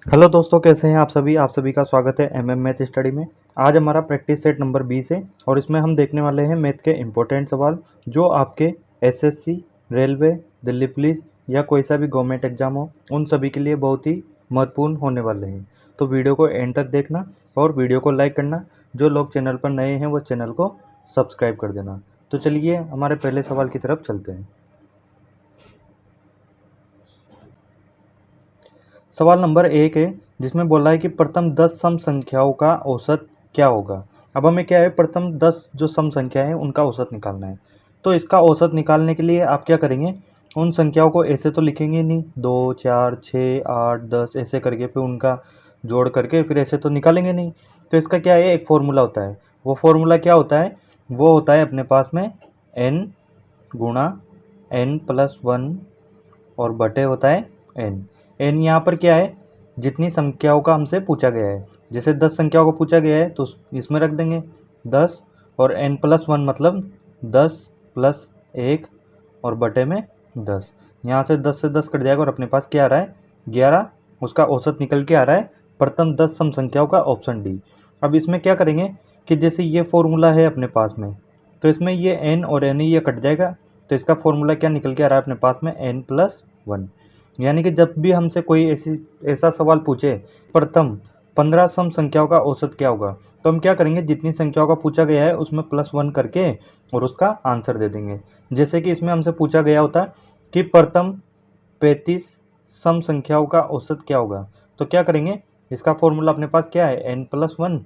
Hello दोस्तों, कैसे हैं आप सभी का स्वागत है एमएम मैथ स्टडी में। आज हमारा प्रैक्टिस सेट नंबर 20 है और इसमें हम देखने वाले हैं मैथ के इम्पोर्टेंट सवाल जो आपके एसएससी, रेलवे, दिल्ली पुलिस या कोई सा भी गवर्नमेंट एग्जाम हो उन सभी के लिए बहुत ही महत्वपूर्ण होने वाले हैं। तो वीडियो को एंड तक देखना और वीडियो को लाइक करना। जो लोग चैनल पर नए हैं वो चैनल को सब्सक्राइब कर देना। तो चलिए हमारे पहले सवाल की तरफ चलते हैं। सवाल नंबर 1 है जिसमें बोला है कि प्रथम 10 सम संख्याओं का औसत क्या होगा। अब हमें क्या है, प्रथम 10 जो सम संख्या है उनका औसत निकालना है। तो इसका औसत निकालने के लिए आप क्या करेंगे, उन संख्याओं को ऐसे तो लिखेंगे नहीं 2 4 6 8 10 ऐसे करके फिर उनका जोड़ करके फिर ऐसे तो निकालेंगे नहीं। तो इसका क्या है, एक फॉर्मूला होता है। वो फॉर्मूला क्या होता है, वो होता है अपने पास में n गुणा n+1 और बटे होता है n। एन यहाँ पर क्या है, जितनी संख्याओं का हमसे पूछा गया है। जैसे 10 संख्याओं को पूछा गया है तो इसमें रख देंगे 10 और n+1 मतलब 10 + 1 और बटे में 10। यहाँ से 10 से 10 कट जाएगा और अपने पास क्या आ रहा है 11। उसका औसत निकल के आ रहा है प्रथम 10 सम संख्याओं का, ऑप्शन डी। अब इसमें क्या करेंगे कि जैसे ये फॉर्मूला है अपने पास में, तो इसमें ये n और n ये कट जाएगा। तो इसका फॉर्मूला क्या निकल के आ रहा है अपने पास में n+1। यानी कि जब भी हमसे कोई ऐसा सवाल पूछे प्रथम 15 सम संख्याओं का औसत क्या होगा, तो हम क्या करेंगे, जितनी संख्याओं का पूछा गया है उसमें +1 करके और उसका आंसर दे देंगे। जैसे कि इसमें हमसे पूछा गया होता कि प्रथम 35 सम संख्याओं का औसत क्या होगा, तो क्या करेंगे, इसका फॉर्मूला अपने पास क्या है n+1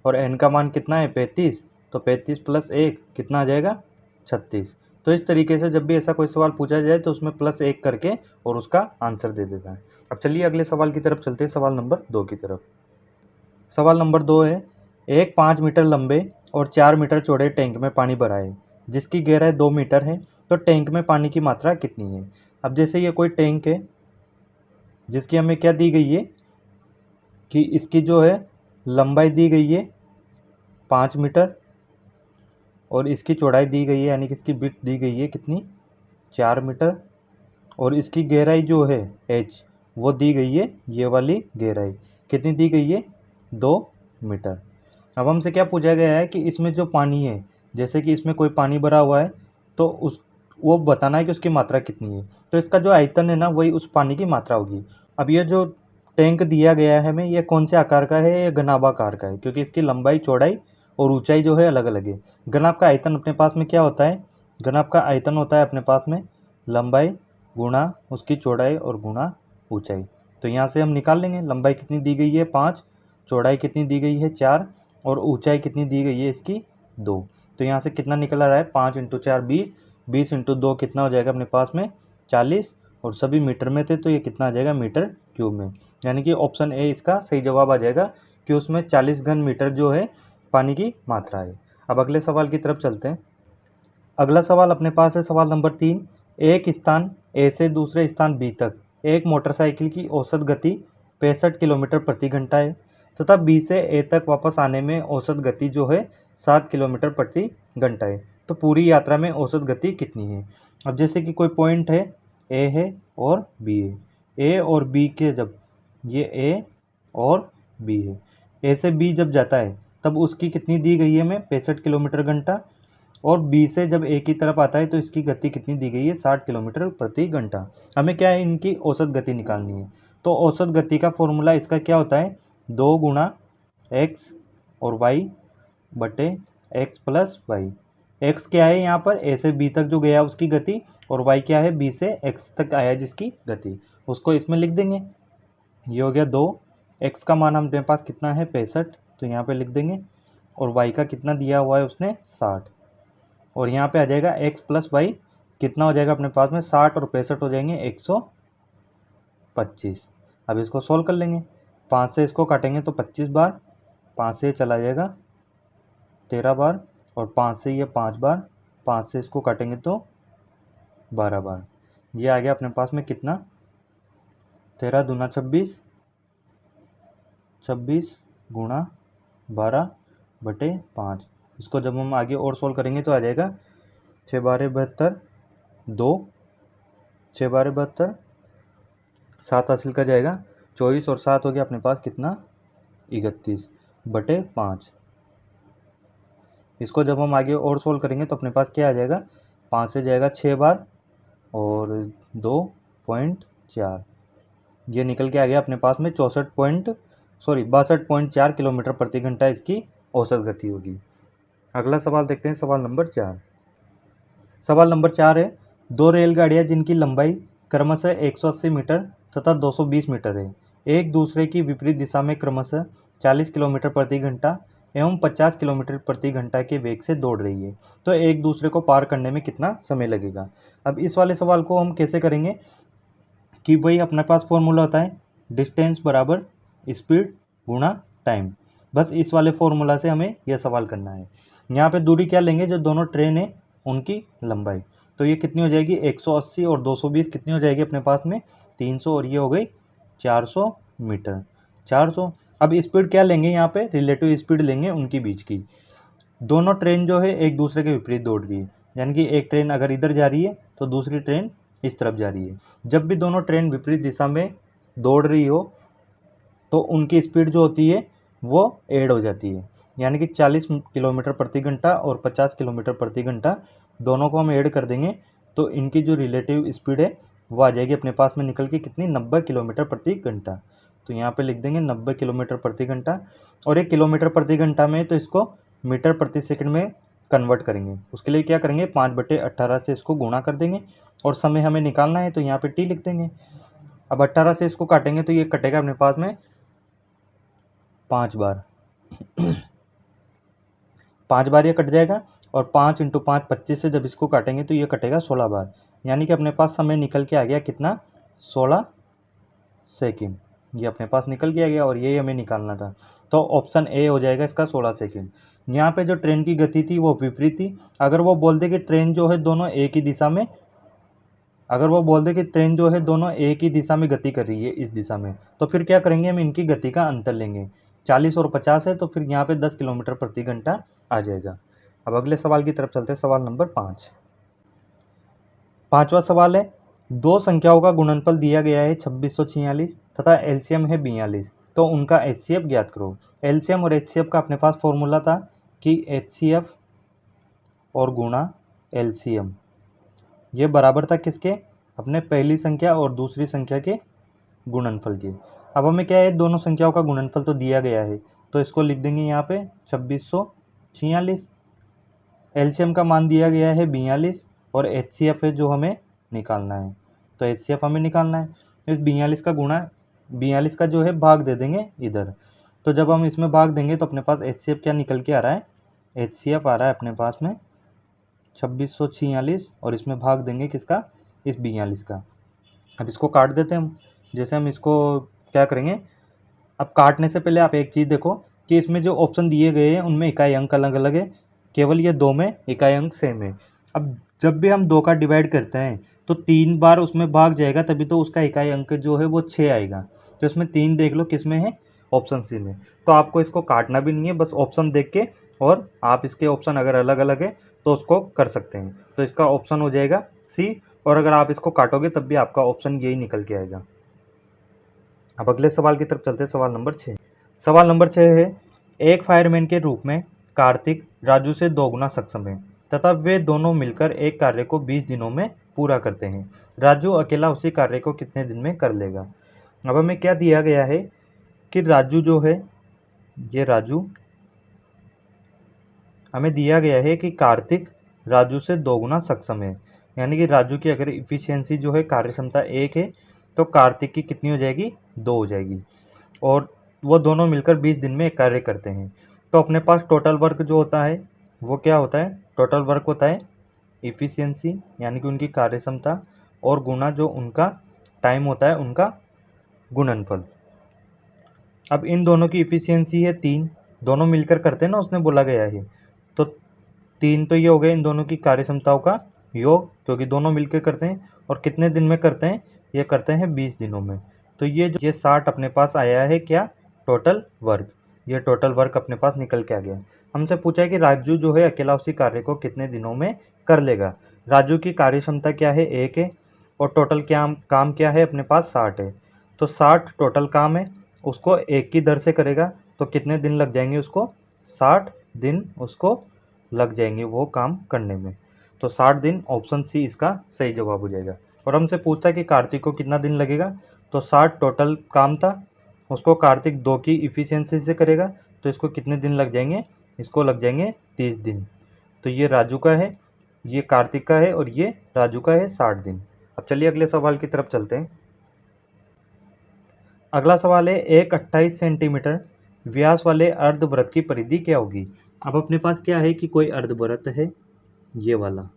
और n का मान कितना है 35। तो 35 + 1 कितना आ जाएगा 36। तो इस तरीके से जब भी ऐसा कोई सवाल पूछा जाए तो उसमें +1 करके और उसका आंसर दे देता है। अब चलिए अगले सवाल की तरफ चलते हैं, सवाल नंबर 2 की तरफ। सवाल नंबर 2 है, एक 5 मीटर लंबे और 4 मीटर चौड़े टैंक में पानी भरा है जिसकी गहराई 2 मीटर है। तो टैंक में पानी की मात्रा कितनी है। अब जैसे ये कोई टैंक है जिसकी हमें क्या दी गई है कि इसकी जो है लंबाई दी गई है 5 मीटर और इसकी चौड़ाई दी गई है, यानी कि इसकी विड्थ दी गई है कितनी 4 मीटर और इसकी गहराई जो है h वो दी गई है, ये वाली गहराई कितनी दी गई है 2 मीटर। अब हमसे क्या पूछा गया है कि इसमें जो पानी है, जैसे कि इसमें कोई पानी भरा हुआ है तो उस वो बताना है कि उसकी मात्रा कितनी है। तो इसका जो आयतन है ना वही उस पानी की मात्रा होगी। अब ये जो टैंक दिया गया है हमें, ये कौन से आकार का है, ये घनाभाकार का है क्योंकि इसकी लंबाई चौड़ाई और ऊंचाई जो है अलग अलग है। घनाभ का आयतन अपने पास में क्या होता है, घनाभ का आयतन होता है अपने पास में लंबाई गुणा उसकी चौड़ाई और गुणा ऊंचाई। तो यहाँ से हम निकाल लेंगे लंबाई कितनी दी गई है 5, चौड़ाई कितनी दी गई है 4 और ऊंचाई कितनी दी गई है इसकी 2। तो यहाँ से कितना निकल आ रहा है 5 × 4 20, 20 × 2 कितना हो जाएगा अपने पास में 40 और सभी मीटर में थे तो ये कितना आ जाएगा मीटर क्यूब में। यानी कि ऑप्शन ए इसका सही जवाब आ जाएगा कि उसमें 40 घन मीटर जो है पानी की मात्रा है। अब अगले सवाल की तरफ चलते हैं। अगला सवाल अपने पास है सवाल नंबर 3। एक स्थान ए से दूसरे स्थान बी तक एक मोटरसाइकिल की औसत गति 65 किलोमीटर प्रति घंटा है तथा बी से ए तक वापस आने में औसत गति जो है 7 किलोमीटर प्रति घंटा है। तो पूरी यात्रा में औसत गति कितनी है। अब जैसे कि कोई पॉइंट है, ए है और बी है, ए और बी के जब ये ए और बी है, ए से बी जब जाता है तब उसकी कितनी दी गई है हमें 65 किलोमीटर घंटा और बी से जब ए की तरफ आता है तो इसकी गति कितनी दी गई है 60 किलोमीटर प्रति घंटा। हमें क्या है, इनकी औसत गति निकालनी है। तो औसत गति का फॉर्मूला इसका क्या होता है 2 गुणा एक्स और वाई बटे एक्स प्लस वाई। एक्स क्या है यहाँ पर ए से बी तक जो गया उसकी गति और वाई क्या है बी से एक्स तक आया जिसकी गति, उसको इसमें लिख देंगे। ये हो गया 2, एक्स का मान हमारे पास कितना है 65 तो यहाँ पे लिख देंगे और वाई का कितना दिया हुआ है उसने 60 और यहाँ पे आ जाएगा x + y कितना हो जाएगा अपने पास में 60 और 65 हो जाएंगे 125। अब इसको सोल्व कर लेंगे, 5 से इसको काटेंगे तो 25 बार, 5 से चला जाएगा 13 बार और 5 से ये 5 बार, 5 से इसको काटेंगे तो 12 बार। ये आ गया अपने पास में कितना 13 दूना 26, 26 गुणा 12 बटे 5। इसको जब हम आगे और सोल्व करेंगे तो आ जाएगा 6 12 72, 2 6 12 72, 7 हासिल का जाएगा 24 और 7 हो गया अपने पास कितना, 31/5। इसको जब हम आगे और सोल्व करेंगे तो अपने पास क्या आ जाएगा, 5 से जाएगा 6 बार और 2.4, ये निकल के आ गया अपने पास में 62.4 किलोमीटर प्रति घंटा इसकी औसत गति होगी। अगला सवाल देखते हैं, सवाल नंबर 4। सवाल नंबर 4 है, दो रेलगाड़ियाँ जिनकी लंबाई क्रमशः 180 मीटर तथा 220 मीटर है, एक दूसरे की विपरीत दिशा में क्रमशः 40 किलोमीटर प्रति घंटा एवं 50 किलोमीटर प्रति घंटा के वेग से दौड़ रही है, तो एक दूसरे को पार करने में कितना समय लगेगा। अब इस वाले सवाल को हम कैसे करेंगे कि वही अपने पास फॉर्मूला होता है डिस्टेंस बराबर स्पीड गुणा टाइम। बस इस वाले फॉर्मूला से हमें यह सवाल करना है। यहाँ पे दूरी क्या लेंगे, जो दोनों ट्रेन है उनकी लंबाई, तो ये कितनी हो जाएगी 180 और 220 कितनी हो जाएगी अपने पास में 300 और ये हो गई 400 मीटर 400। अब स्पीड क्या लेंगे, यहाँ पे रिलेटिव स्पीड लेंगे उनकी बीच की। दोनों ट्रेन जो है एक दूसरे के विपरीत दौड़ रही है, यानी कि एक ट्रेन अगर इधर जा रही है तो दूसरी ट्रेन इस तरफ जा रही है। जब भी दोनों ट्रेन विपरीत दिशा में दौड़ रही हो तो उनकी स्पीड जो होती है वो ऐड हो जाती है, यानी कि 40 किलोमीटर प्रति घंटा और 50 किलोमीटर प्रति घंटा दोनों को हम ऐड कर देंगे तो इनकी जो रिलेटिव स्पीड है वो आ जाएगी अपने पास में निकल के कितनी 90 किलोमीटर प्रति घंटा। तो यहाँ पे लिख देंगे 90 किलोमीटर प्रति घंटा, और एक किलोमीटर प्रति घंटा में तो इसको मीटर प्रति सेकंड में कन्वर्ट करेंगे। उसके लिए क्या करेंगे 5/18 से इसको गुणा कर देंगे और समय हमें निकालना है तो यहाँ पे t लिख देंगे। अब 18 से इसको काटेंगे तो ये कटेगा अपने पास में 5 बार 5 बार ये कट जाएगा, और 5 × 5 25 से जब इसको काटेंगे तो ये कटेगा 16 बार, यानी कि अपने पास समय निकल के आ गया कितना 16 सेकंड। ये अपने पास निकल के आ गया और यही हमें निकालना था, तो ऑप्शन ए हो जाएगा इसका 16 सेकंड। यहाँ पे जो ट्रेन की गति थी वो विपरीत थी। अगर वो बोल दे कि ट्रेन जो है दोनों एक ही दिशा में, अगर वो बोल दे कि ट्रेन जो है दोनों एक ही दिशा में गति कर रही है इस दिशा में, तो फिर क्या करेंगे हम इनकी गति का अंतर लेंगे। 40 और 50 है तो फिर यहाँ पे 10 किलोमीटर प्रति घंटा आ जाएगा। अब अगले सवाल की तरफ चलते हैं, सवाल नंबर 5। पाँचवा सवाल है, दो संख्याओं का गुणनफल दिया गया है 2646 तथा एलसीएम है 42, तो उनका एचसीएफ ज्ञात करो। एलसीएम और एचसीएफ का अपने पास फॉर्मूला था कि एचसीएफ और गुणा एलसीएम ये बराबर था किसके, अपने पहली संख्या और दूसरी संख्या के गुणनफल के। अब हमें क्या है दोनों संख्याओं का गुणनफल तो दिया गया है तो इसको लिख देंगे यहाँ पे 2646। एलसीएम का मान दिया गया है 42 और एचसीएफ है जो हमें निकालना है, तो एचसीएफ हमें निकालना है। इस 42 का गुणा 42 का जो है भाग दे देंगे इधर, तो जब हम इसमें भाग देंगे तो अपने पास एचसीएफ क्या निकल के आ रहा है, एचसीएफ आ रहा है अपने पास में 2646 और इसमें भाग देंगे किसका, इस 42 का। अब इसको काट देते हैं हम। जैसे हम इसको क्या करेंगे, अब काटने से पहले आप एक चीज़ देखो कि इसमें जो ऑप्शन दिए गए हैं उनमें इकाई अंक अलग अलग है, केवल ये 2 में इकाई अंक सेम है। अब जब भी हम 2 का डिवाइड करते हैं तो 3 बार उसमें भाग जाएगा, तभी तो उसका इकाई अंक जो है वो 6 आएगा। तो इसमें 3 देख लो किस में है, ऑप्शन सी में। तो आपको इसको काटना भी नहीं है, बस ऑप्शन देख के, और आप इसके ऑप्शन अगर अलग अलग है तो उसको कर सकते हैं। तो इसका ऑप्शन हो जाएगा सी, और अगर आप इसको काटोगे तब भी आपका ऑप्शन यही निकल के आएगा। अब अगले सवाल की तरफ चलते हैं, सवाल नंबर 6। सवाल नंबर 6 है, एक फायरमैन के रूप में कार्तिक राजू से 2 गुना सक्षम है तथा वे दोनों मिलकर एक कार्य को 20 दिनों में पूरा करते हैं। राजू अकेला उसी कार्य को कितने दिन में कर लेगा। अब हमें क्या दिया गया है कि राजू जो है, ये राजू हमें दिया गया है कि कार्तिक राजू से 2 गुना सक्षम है, यानी कि राजू की अगर इफिशियंसी जो है कार्य क्षमता 1 है तो कार्तिक की कितनी हो जाएगी 2 हो जाएगी, और वो दोनों मिलकर 20 दिन में एक कार्य करते हैं। तो अपने पास टोटल वर्क जो होता है वो क्या होता है, टोटल वर्क होता है इफिशियंसी यानी कि उनकी कार्य क्षमता, और गुना जो उनका टाइम होता है उनका गुणनफल। अब इन दोनों की इफिशियंसी है 3, दोनों मिलकर करते हैं ना, उसने बोला गया है, तो 3 तो ये हो गए इन दोनों की कार्य क्षमताओं का योग, क्योंकि दोनों मिलकर करते हैं, और कितने दिन में करते हैं, ये करते हैं 20 दिनों में। तो ये 60 अपने पास आया है क्या, टोटल वर्क। ये टोटल वर्क अपने पास निकल के आ गया। हमसे पूछा है कि राजू जो है अकेला उसी कार्य को कितने दिनों में कर लेगा। राजू की कार्य क्षमता क्या है 1 है, और टोटल क्या काम क्या है अपने पास 60 है, तो 60 टोटल काम है, उसको 1 की दर से करेगा तो कितने दिन लग जाएंगे उसको? 60 दिन उसको लग जाएंगे वो काम करने में। तो 60 दिन, ऑप्शन सी इसका सही जवाब हो जाएगा। और हमसे पूछता है कि कार्तिक को कितना दिन लगेगा, तो 60 टोटल काम था, उसको कार्तिक 2 की इफ़िशियंसी से करेगा तो इसको कितने दिन लग जाएंगे? इसको लग जाएंगे 30 दिन। तो ये राजू का है, ये कार्तिक का है और ये राजू का है 60 दिन। अब चलिए अगले सवाल की तरफ चलते हैं। अगला सवाल है, एक 28 सेंटीमीटर व्यास वाले अर्धवृत्त की परिधि क्या होगी? अब अपने पास क्या है कि कोई अर्धवृत्त है, ये वाला,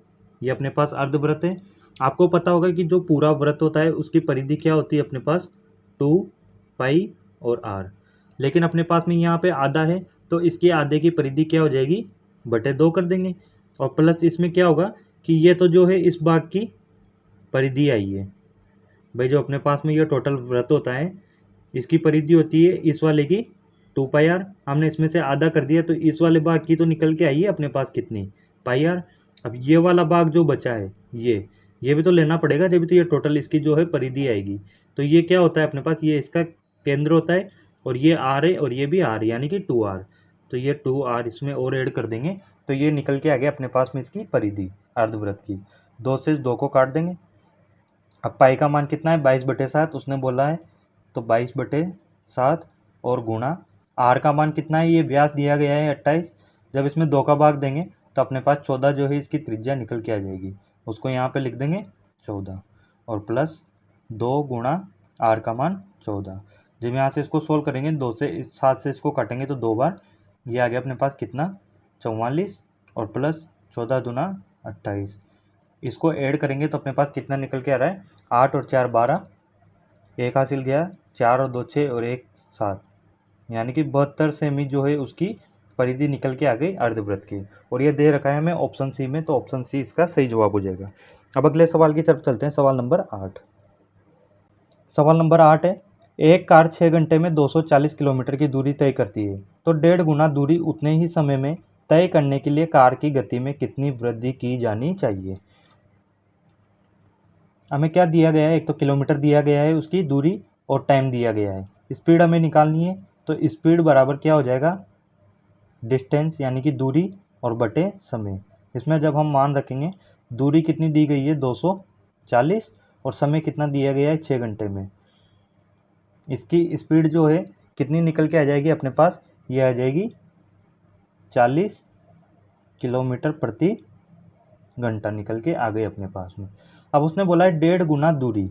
ये अपने पास अर्धवृत्त है। आपको पता होगा कि जो पूरा वृत्त होता है उसकी परिधि क्या होती है अपने पास? 2 पाई और आर। लेकिन अपने पास में यहाँ पे आधा है तो इसकी आधे की परिधि क्या हो जाएगी? बटे 2 कर देंगे। और प्लस इसमें क्या होगा कि ये तो जो है इस भाग की परिधि आई है भाई, जो अपने पास में ये टोटल वृत्त होता है इसकी परिधि होती है इस वाले की 2 पाई आर। हमने इसमें से आधा कर दिया तो इस वाले भाग की तो निकल के आई है अपने पास कितनी? पाई आर। अब ये वाला भाग जो बचा है ये भी तो लेना पड़ेगा, जब भी तो ये टोटल इसकी जो है परिधि आएगी। तो ये क्या होता है अपने पास? ये इसका केंद्र होता है और ये आर है और ये भी आर, यानी कि 2r। तो ये 2r इसमें और ऐड कर देंगे तो ये निकल के आ गया अपने पास में इसकी परिधि अर्धवृत्त की। 2 से 2 को काट देंगे। अब पाई का मान कितना है? 22/7 उसने बोला है, तो 22/7 और गुणा आर का मान कितना है? ये व्यास दिया गया है 28। जब इसमें 2 का भाग देंगे तो अपने पास 14 जो है इसकी त्रिज्या निकल के आ जाएगी, उसको यहाँ पे लिख देंगे 14 और प्लस 2 गुणा आर का मान 14। जब यहाँ से इसको सोल्व करेंगे 2 से 7 से इसको काटेंगे तो 2 बार, ये आ गया अपने पास कितना? 44 और प्लस 14 दूना 28। इसको ऐड करेंगे तो अपने पास कितना निकल के आ रहा है? 8 और 4 12, एक हासिल गया, 4 और 2 6 और 1 7, यानी कि 72 सेमी जो है उसकी परिधि निकल के आ गई अर्धवृत्त की। और ये दे रखा है हमें ऑप्शन सी में, तो ऑप्शन सी इसका सही जवाब हो जाएगा। अब अगले सवाल की तरफ चलते हैं, सवाल नंबर 8। सवाल नंबर 8 है, एक कार 6 घंटे में 240 किलोमीटर की दूरी तय करती है, तो 1.5 गुना दूरी उतने ही समय में तय करने के लिए कार की गति में कितनी वृद्धि की जानी चाहिए? हमें क्या दिया गया है? एक तो किलोमीटर दिया गया है उसकी दूरी और टाइम दिया गया है। स्पीड हमें निकालनी है, तो स्पीड बराबर क्या हो जाएगा? डिस्टेंस यानी कि दूरी और बटे समय। इसमें जब हम मान रखेंगे, दूरी कितनी दी गई है? 240 और समय कितना दिया गया है? 6 घंटे में। इसकी स्पीड जो है कितनी निकल के आ जाएगी अपने पास? ये आ जाएगी 40 किलोमीटर प्रति घंटा निकल के आ गई अपने पास में। अब उसने बोला है 1.5 गुना दूरी।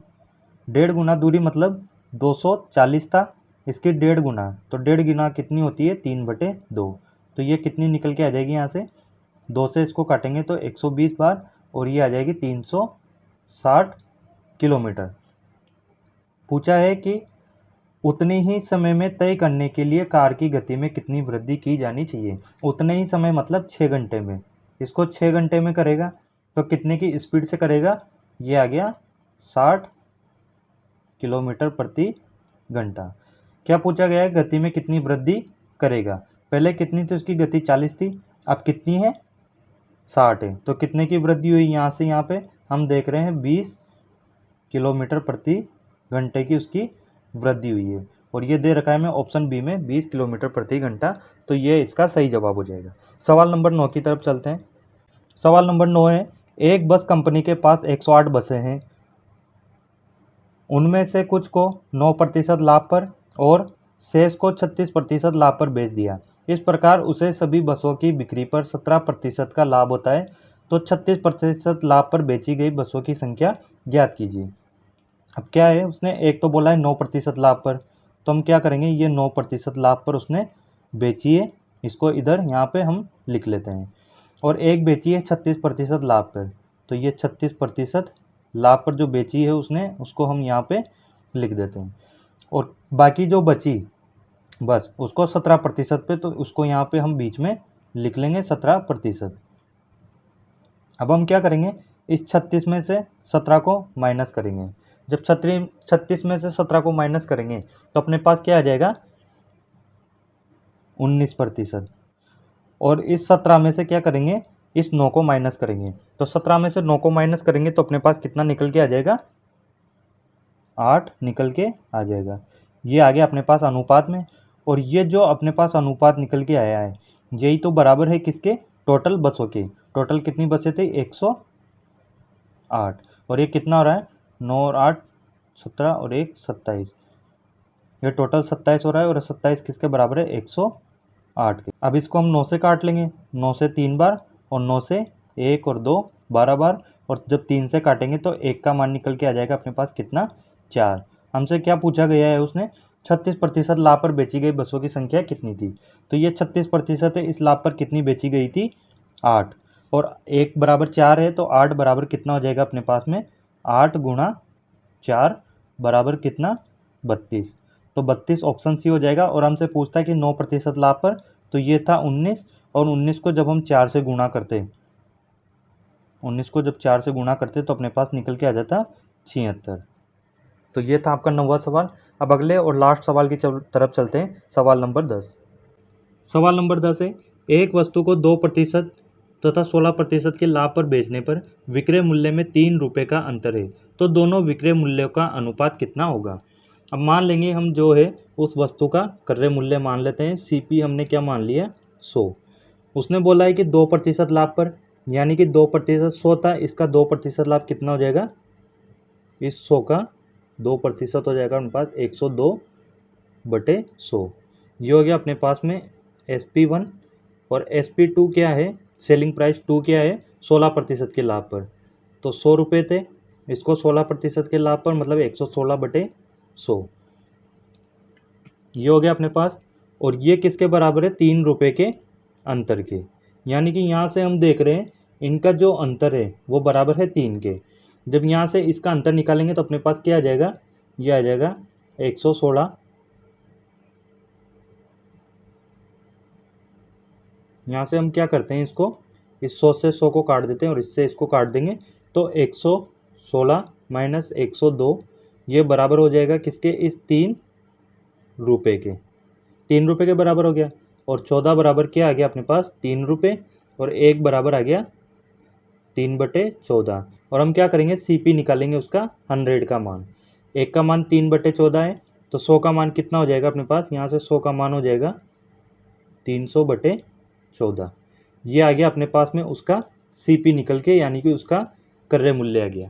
1.5 गुना दूरी मतलब 240 था, इसकी 1.5 गुना, तो 1.5 गुना कितनी होती है? 3/2। तो ये कितनी निकल के आ जाएगी? यहाँ से 2 से इसको काटेंगे तो 120 बार और ये आ जाएगी 360 किलोमीटर। पूछा है कि उतने ही समय में तय करने के लिए कार की गति में कितनी वृद्धि की जानी चाहिए। उतने ही समय मतलब 6 घंटे में। इसको 6 घंटे में करेगा तो कितने की स्पीड से करेगा? ये आ गया 60 किलोमीटर प्रति घंटा। क्या पूछा गया है? गति में कितनी वृद्धि करेगा। पहले कितनी थी उसकी गति? 40 थी, अब कितनी है? 60 है। तो कितने की वृद्धि हुई यहाँ से यहाँ पे? हम देख रहे हैं 20 किलोमीटर प्रति घंटे की उसकी वृद्धि हुई है। और ये दे रखा है हमें ऑप्शन बी में 20 किलोमीटर प्रति घंटा, तो ये इसका सही जवाब हो जाएगा। सवाल नंबर 9 की तरफ चलते हैं। सवाल नंबर 9 है, एक बस कंपनी के पास 108 बसें हैं, उनमें से कुछ को 9% लाभ पर और शेष को 36% लाभ पर बेच दिया। इस प्रकार उसे सभी बसों की बिक्री पर 17% का लाभ होता है, तो 36% लाभ पर बेची गई बसों की संख्या ज्ञात कीजिए। अब क्या है, उसने एक तो बोला है 9% लाभ पर, तो हम क्या करेंगे, ये 9% लाभ पर उसने बेची है, इसको इधर यहाँ पे हम लिख लेते हैं। और एक बेची है 36% लाभ पर, तो ये 36% लाभ पर जो बेची है उसने, उसको हम यहाँ पे लिख देते हैं। और बाकी जो बची बस उसको 17% पे, तो उसको यहाँ पे हम बीच में लिख लेंगे 17%। अब हम क्या करेंगे, इस 36 में से 17 को माइनस करेंगे। जब 36 में से 17 को माइनस करेंगे तो अपने पास क्या आ जाएगा, 19%। और इस 17 में से क्या करेंगे, इस 9 को माइनस करेंगे, तो 17 में से 9 को माइनस करेंगे तो अपने पास कितना निकल के आ जाएगा, 8 निकल के आ जाएगा। ये आ गया अपने पास अनुपात में, और ये जो अपने पास अनुपात निकल के आया है यही तो बराबर है किसके, टोटल बसों के। टोटल कितनी बसें थे, 108, और ये कितना हो रहा है, 9 और 8 17 और 1 27, ये टोटल 27 हो रहा है, और 27 किसके बराबर है, 108 के। अब इसको हम 9 से काट लेंगे, 9 से 3 बार, और 9 से 1 और 2 12 बार, और जब 3 से काटेंगे तो 1 का मान निकल के आ जाएगा अपने पास कितना, 4। हमसे क्या पूछा गया है, उसने 36% लाभ पर बेची गई बसों की संख्या कितनी थी। तो ये 36% है, इस लाभ पर कितनी बेची गई थी, 8, और 1 बराबर 4 है, तो 8 बराबर कितना हो जाएगा अपने पास में, 8 गुणा 4 बराबर कितना, 32। तो 32 ऑप्शन सी हो जाएगा। और हमसे पूछता है कि 9% लाभ पर, तो ये था 19, और 19 को जब हम 4 से गुणा करते, 19 को जब 4 से गुणा करते तो अपने पास निकल के आ जाता 76। तो ये था आपका 9वां सवाल। अब अगले और लास्ट सवाल की तरफ चलते हैं, सवाल नंबर 10। सवाल नंबर 10 है, एक वस्तु को 2% तथा 16% के लाभ पर बेचने पर विक्रय मूल्य में 3 रुपये का अंतर है, तो दोनों विक्रय मूल्यों का अनुपात कितना होगा। अब मान लेंगे हम जो है उस वस्तु का क्रय मूल्य मान लेते हैं, CP हमने क्या मान लिया, 100। उसने बोला है कि 2% लाभ पर, यानी कि 2% 100 था, इसका 2% लाभ कितना हो जाएगा, इस 100 का 2% हो जाएगा अपने पास 102/100। ये हो गया अपने पास में SP1, और SP2 क्या है, सेलिंग प्राइस 2 क्या है, 16% के लाभ पर, तो 100 रुपये थे, इसको 16% के लाभ पर मतलब 116/100। ये हो गया अपने पास, और ये किसके बराबर है, 3 रुपये के अंतर के। यानी कि यहाँ से हम देख रहे हैं इनका जो अंतर है वो बराबर है 3 के। जब यहाँ से इसका अंतर निकालेंगे तो अपने पास क्या आ जाएगा, ये आ जाएगा 116। यहाँ से हम क्या करते हैं, इसको इस 100 से 100 को काट देते हैं, और इससे इसको काट देंगे, तो 116 माइनस 102 ये बराबर हो जाएगा किसके, इस 3 रुपये के। 3 रुपये के बराबर हो गया, और 14 बराबर क्या आ गया अपने पास, 3 रुपये, और 1 बराबर आ गया 3/14। और हम क्या करेंगे, CP निकालेंगे उसका 100 का मान। 1 का मान 3/14 है, तो 100 का मान कितना हो जाएगा अपने पास, यहाँ से 100 का मान हो जाएगा 300/14। ये आ गया अपने पास में उसका CP निकल के, यानी कि उसका क्रय मूल्य आ गया।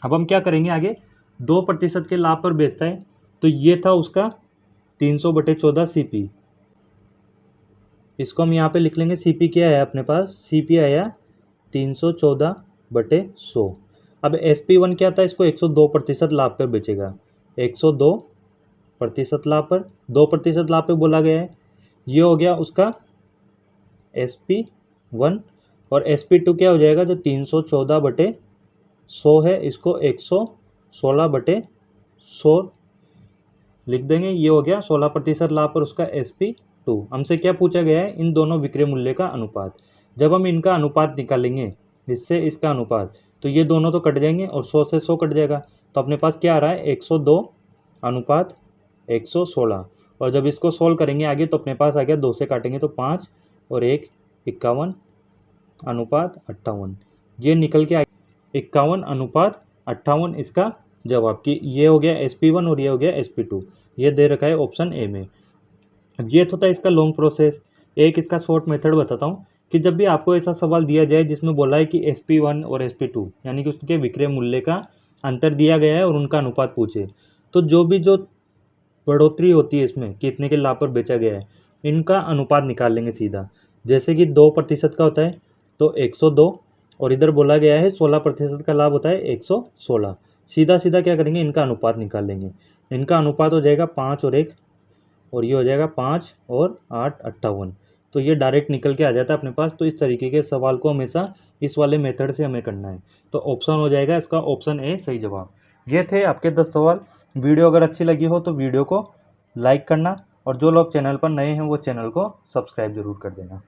अब हम क्या करेंगे आगे, 2% के लाभ पर बेचता है, तो ये था उसका 300/14 CP। इसको हम यहाँ पे लिख लेंगे, CP क्या है अपने पास, CP आया 314/100। अब SP1 क्या था, इसको 102% लाभ पर बेचेगा, 102% लाभ पर, 2% लाभ पे बोला गया है। ये हो गया उसका SP1, और SP2 क्या हो जाएगा, जो 314/100 है, इसको 116/100 लिख देंगे। ये हो गया 16% लाभ पर उसका SP2। हमसे क्या पूछा गया है, इन दोनों विक्रय मूल्य का अनुपात। जब हम इनका अनुपात निकालेंगे, इससे इसका अनुपात, तो ये दोनों तो कट जाएंगे, और 100 से 100 कट जाएगा, तो अपने पास क्या आ रहा है, 102/116। और जब इसको सोल्व करेंगे आगे, तो अपने पास आ गया 2 से काटेंगे तो 5 और 1 51/58। ये निकल के 51/58 इसका जवाब की। ये हो गया SP1 और ये हो गया SP2। ये दे रखा है ऑप्शन ए में। अब ये तो था इसका लॉन्ग प्रोसेस। एक इसका शॉर्ट मेथड बताता हूँ कि जब भी आपको ऐसा सवाल दिया जाए जिसमें बोला है कि SP1 और SP2 यानी कि उसके विक्रय मूल्य का अंतर दिया गया है और उनका अनुपात पूछे, तो जो बढ़ोतरी होती है इसमें कितने के लाभ पर बेचा गया है, इनका अनुपात निकाल लेंगे सीधा। जैसे कि 2% का होता है तो 102, और इधर बोला गया है 16% का लाभ होता है 116। सीधा सीधा क्या करेंगे, इनका अनुपात निकाल लेंगे। इनका अनुपात हो जाएगा 5 और 1, और ये हो जाएगा 5 और 8 58। तो ये डायरेक्ट निकल के आ जाता है अपने पास। तो इस तरीके के सवाल को हमेशा इस वाले मेथड से हमें करना है। तो ऑप्शन हो जाएगा इसका ऑप्शन ए सही जवाब। ये थे आपके 10 सवाल। वीडियो अगर अच्छी लगी हो तो वीडियो को लाइक करना, और जो लोग चैनल पर नए हैं वो चैनल को सब्सक्राइब जरूर कर देना।